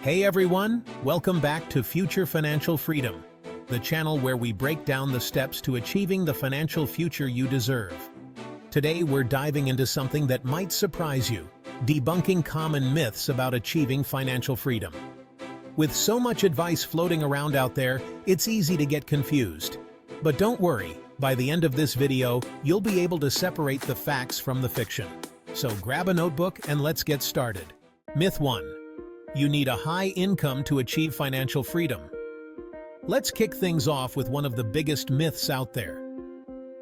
Hey everyone, welcome back to Future Financial Freedom, the channel where we break down the steps to achieving the financial future you deserve. Today we're diving into something that might surprise you, debunking common myths about achieving financial freedom. With so much advice floating around out there, it's easy to get confused. But don't worry, by the end of this video, you'll be able to separate the facts from the fiction. So grab a notebook and let's get started. Myth 1. You need a high income to achieve financial freedom. Let's kick things off with one of the biggest myths out there.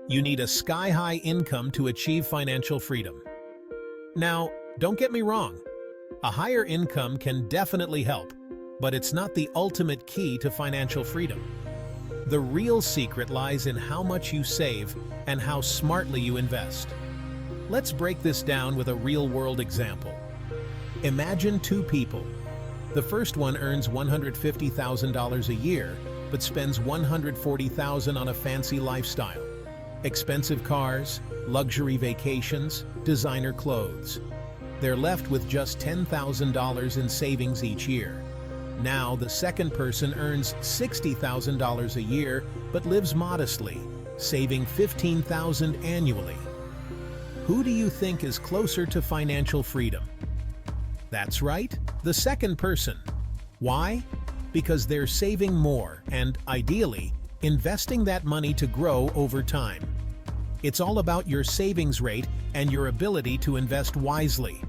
You need a sky-high income to achieve financial freedom. Now, don't get me wrong. A higher income can definitely help, but it's not the ultimate key to financial freedom. The real secret lies in how much you save and how smartly you invest. Let's break this down with a real-world example. Imagine two people. The first one earns $150,000 a year, but spends $140,000 on a fancy lifestyle. Expensive cars, luxury vacations, designer clothes. They're left with just $10,000 in savings each year. Now, the second person earns $60,000 a year, but lives modestly, saving $15,000 annually. Who do you think is closer to financial freedom? That's right, the second person. Why? Because they're saving more and, ideally, investing that money to grow over time. It's all about your savings rate and your ability to invest wisely.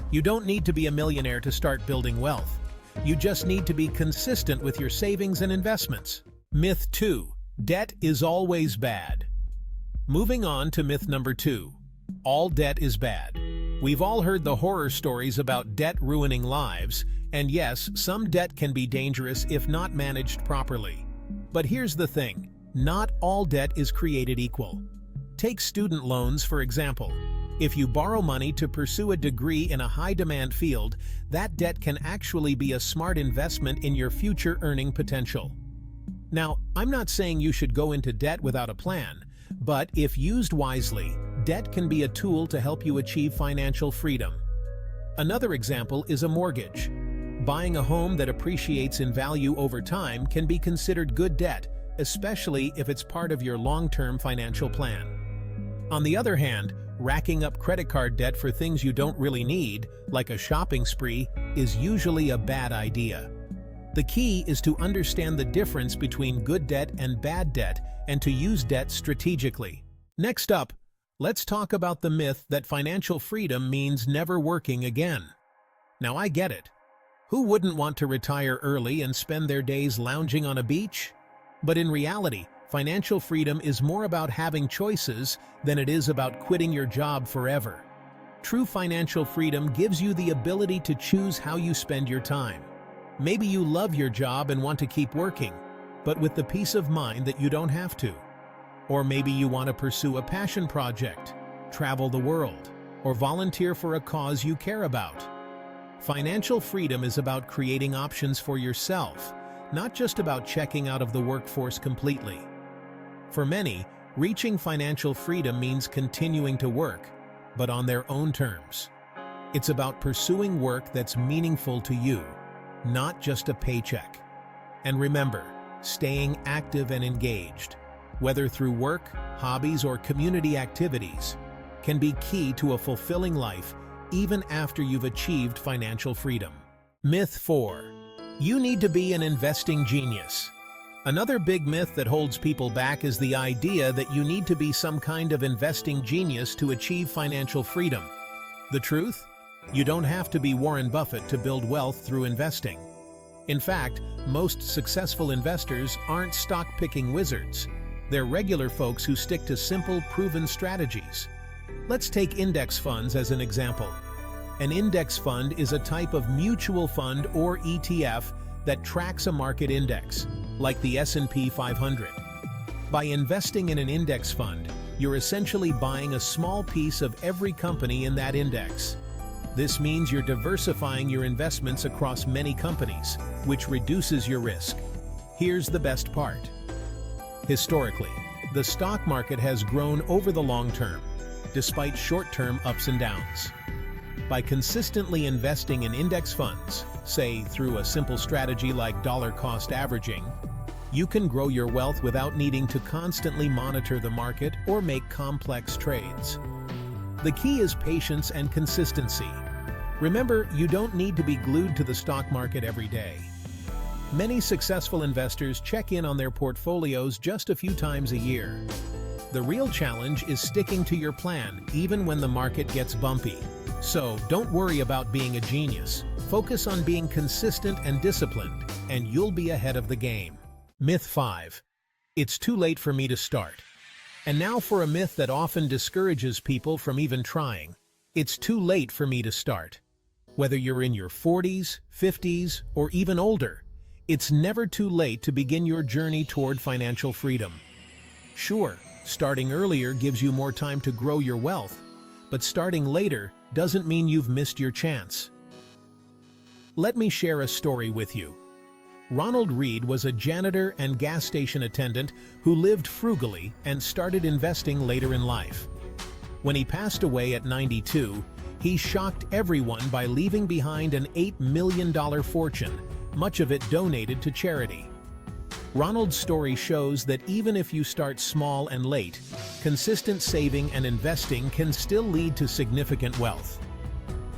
You don't need to be a millionaire to start building wealth. You just need to be consistent with your savings and investments. Myth 2. Debt is always bad. Moving on to myth number 2. All debt is bad. We've all heard the horror stories about debt ruining lives, and yes, some debt can be dangerous if not managed properly. But here's the thing, not all debt is created equal. Take student loans, for example. If you borrow money to pursue a degree in a high-demand field, that debt can actually be a smart investment in your future earning potential. Now, I'm not saying you should go into debt without a plan, but if used wisely, debt can be a tool to help you achieve financial freedom. Another example is a mortgage. Buying a home that appreciates in value over time can be considered good debt, especially if it's part of your long-term financial plan. On the other hand, racking up credit card debt for things you don't really need, like a shopping spree, is usually a bad idea. The key is to understand the difference between good debt and bad debt and to use debt strategically. Next up, let's talk about the myth that financial freedom means never working again. Now I get it. Who wouldn't want to retire early and spend their days lounging on a beach? But in reality, financial freedom is more about having choices than it is about quitting your job forever. True financial freedom gives you the ability to choose how you spend your time. Maybe you love your job and want to keep working, but with the peace of mind that you don't have to. Or maybe you want to pursue a passion project, travel the world, or volunteer for a cause you care about. Financial freedom is about creating options for yourself, not just about checking out of the workforce completely. For many, reaching financial freedom means continuing to work, but on their own terms. It's about pursuing work that's meaningful to you, not just a paycheck. And remember, staying active and engaged, whether through work, hobbies, or community activities, can be key to a fulfilling life even after you've achieved financial freedom. Myth 4. You need to be an investing genius. Another big myth that holds people back is the idea that you need to be some kind of investing genius to achieve financial freedom. The truth? You don't have to be Warren Buffett to build wealth through investing. In fact, most successful investors aren't stock-picking wizards. They're regular folks who stick to simple, proven strategies. Let's take index funds as an example. An index fund is a type of mutual fund or ETF that tracks a market index, like the S&P 500. By investing in an index fund, you're essentially buying a small piece of every company in that index. This means you're diversifying your investments across many companies, which reduces your risk. Here's the best part. Historically, the stock market has grown over the long term, despite short-term ups and downs. By consistently investing in index funds, say through a simple strategy like dollar cost averaging, you can grow your wealth without needing to constantly monitor the market or make complex trades. The key is patience and consistency. Remember, you don't need to be glued to the stock market every day. Many successful investors check in on their portfolios just a few times a year. The real challenge is sticking to your plan even when the market gets bumpy. So, don't worry about being a genius. Focus on being consistent and disciplined, and you'll be ahead of the game. Myth 5. It's too late for me to start. And now for a myth that often discourages people from even trying. It's too late for me to start. Whether you're in your 40s, 50s, or even older, it's never too late to begin your journey toward financial freedom. Sure, starting earlier gives you more time to grow your wealth, but starting later doesn't mean you've missed your chance. Let me share a story with you. Ronald Reed was a janitor and gas station attendant who lived frugally and started investing later in life. When he passed away at 92, he shocked everyone by leaving behind an $8 million fortune, much of it donated to charity. Ronald's story shows that even if you start small and late, consistent saving and investing can still lead to significant wealth.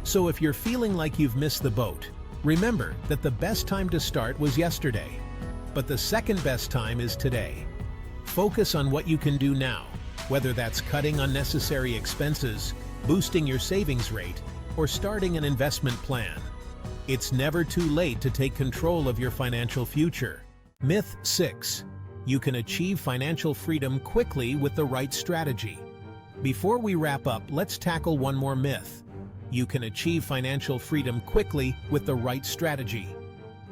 So if you're feeling like you've missed the boat, remember that the best time to start was yesterday, but the second best time is today. Focus on what you can do now, whether that's cutting unnecessary expenses, boosting your savings rate, or starting an investment plan. It's never too late to take control of your financial future. Myth 6. You can achieve financial freedom quickly with the right strategy. Before we wrap up, let's tackle one more myth. You can achieve financial freedom quickly with the right strategy.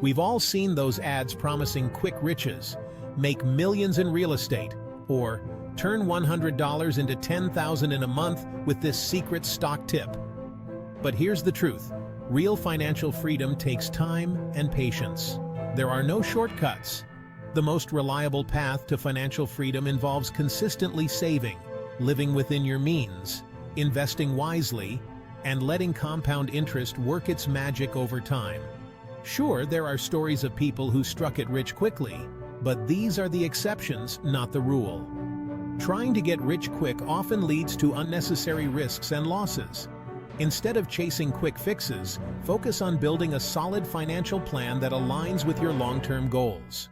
We've all seen those ads promising quick riches, make millions in real estate, or turn $100 into $10,000 in a month with this secret stock tip. But here's the truth. Real financial freedom takes time and patience. There are no shortcuts. The most reliable path to financial freedom involves consistently saving, living within your means, investing wisely, and letting compound interest work its magic over time. Sure, there are stories of people who struck it rich quickly, but these are the exceptions, not the rule. Trying to get rich quick often leads to unnecessary risks and losses. Instead of chasing quick fixes, focus on building a solid financial plan that aligns with your long-term goals.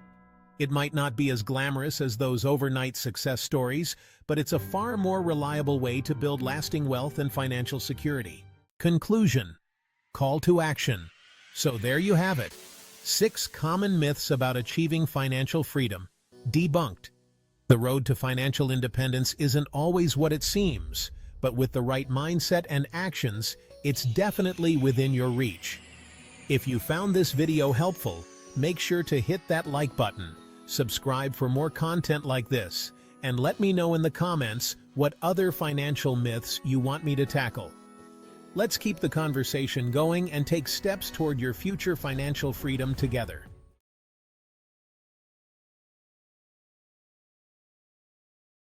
It might not be as glamorous as those overnight success stories, but it's a far more reliable way to build lasting wealth and financial security. Conclusion. Call to action. So there you have it. 6 common myths about achieving financial freedom. Debunked. The road to financial independence isn't always what it seems, but with the right mindset and actions, it's definitely within your reach. If you found this video helpful, make sure to hit that like button, subscribe for more content like this, and let me know in the comments what other financial myths you want me to tackle. Let's keep the conversation going and take steps toward your future financial freedom together.